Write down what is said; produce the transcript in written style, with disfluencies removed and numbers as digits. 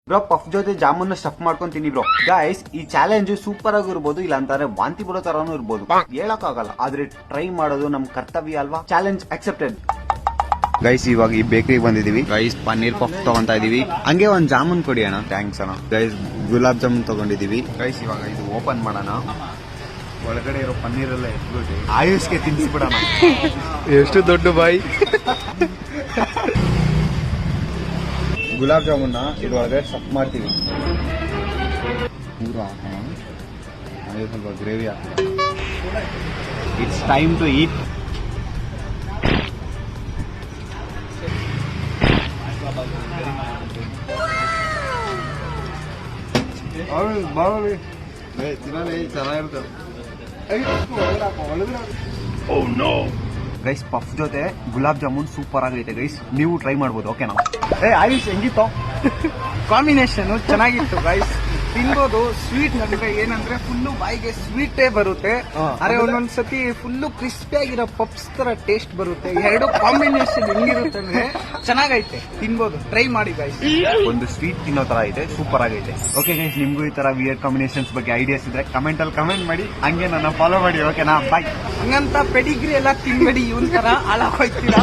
Bro puff ಜೊತೆ jamun stuff ಮಾಡ್ಕೊಂತೀನಿ bro. Guys ಈ challenge super ಆಗಿರ್ಬೋದು, ಇಲ್ಲ ಅಂತಂದ್ರೆ ವಾಂತಿ ಬರೋ ತರಾನು ಇರ್ಬೋದು, ಹೇಳಕ್ ಆಗಲ್ಲ. ಆದ್ರೆ ಟ್ರೈ ಮಾಡೋದು ನಮ್ ಕರ್ತವ್ಯ ಅಲ್ವಾ. Challenge accepted. ಗೈಸ್ ಇವಾಗ ಈ ಬೇಕರಿಗೆ ಬಂದಿದೀವಿ. ಗೈಸ್ ಪನ್ನೀರ್ ಪಫ್ ತಗೊಂತಾ ಇದೀವಿ. ಹಂಗೆ ಒಂದ್ ಜಾಮೂನ್ ಕೊಡಿ ಅಣ್ಣ. ಥ್ಯಾಂಕ್ಸ್ ಅಣ್ಣ. ಗೈಸ್ ಗುಲಾಬ್ ಜಾಮೂನ್ ತಗೊಂಡಿದೀವಿ. ಗೈಸ್ ಇವಾಗ ಇದು ಓಪನ್ ಮಾಡೋಣ. ಒಳಗಡೆ ಇರೋ ಪನ್ನೀರ್ ಎಲ್ಲ ಎತ್ಬಿಟ್ಟು ಆಯುಷ್ಗೆ ತಿನ್ಸಿಬಿಡೋಣ. ಎಷ್ಟು ದೊಡ್ಡ ಬಾಯಿ. ಗುಲಾಬ್ ಜಾಮೂನ್ನ ಇದ್ರೊಳಗೆ ಸ್ಟಫ್ ಮಾಡ್ತೀವಿ. ಪೂರ ಅದೇ ಸ್ವಲ್ಪ ಗ್ರೇವಿ ಹಾಕ್ತೀವಿ. It's time to eat. Guys puff ಜೊತೆ ಗುಲಾಬ್ ಜಾಮೂನ್ ಸೂಪರ್ ಆಗೈತೆ ಗೈಸ್, ನೀವು ಟ್ರೈ ಮಾಡ್ಬೋದು. ಓಕೆನಾ? ಆಯುಷ್ ಹೆಂಗಿತ್ತು ಕಾಂಬಿನೇಷನ್? ಚೆನ್ನಾಗಿತ್ತು ಗೈಸ್, ತಿನ್ಬೋದು. ಸ್ವೀಟ್ ನಮಗೆ ಏನಂದ್ರೆ ಫುಲ್ಲು ಬಾಯಿಗೆ ಸ್ವೀಟೇ ಬರುತ್ತೆ, ಅರೆ ಒಂದೊಂದ್ಸತಿ ಫುಲ್ಲು ಕ್ರಿಸ್ಪಿ ಆಗಿರೋ ಪಪ್ಸ್ ತರ ಟೇಸ್ಟ್ ಬರುತ್ತೆ. ಎರಡು ಕಾಂಬಿನೇಷನ್ ಹೆಂಗಿರುತ್ತೆ ಅಂದ್ರೆ ಚೆನ್ನಾಗೈತೆ, ತಿನ್ಬೋದು. ಟ್ರೈ ಮಾಡಿ ಗೈಸ್. ಒಂದು ಸ್ವೀಟ್ ತಿನ್ನೋ ತರ ಇದೆ, ಸೂಪರ್ ಆಗೈತೆ. ಓಕೆ ಗೈಸ್, ನಿಮ್ಗೂ ಈ ತರ ವಿಯರ್ ಕಾಂಬಿನೇಷನ್ಸ್ ಬಗ್ಗೆ ಐಡಿಯಾಸ್ ಇದ್ರೆ ಕಮೆಂಟ್ ಅಲ್ಲಿ ಕಮೆಂಟ್ ಮಾಡಿ, ಹಂಗೆ ನನ್ನ ಫಾಲೋ ಮಾಡಿ. ಓಕೆನಾ? ಬಾಯ್. ಹಂಗಂತ ಪೆಡಿಗ್ರಿ ಎಲ್ಲ ತಿನ್ಬೇಡಿ, ಇವನ್ ತರ ಹಾಳಾಗೋಯ್ತೀರಾ.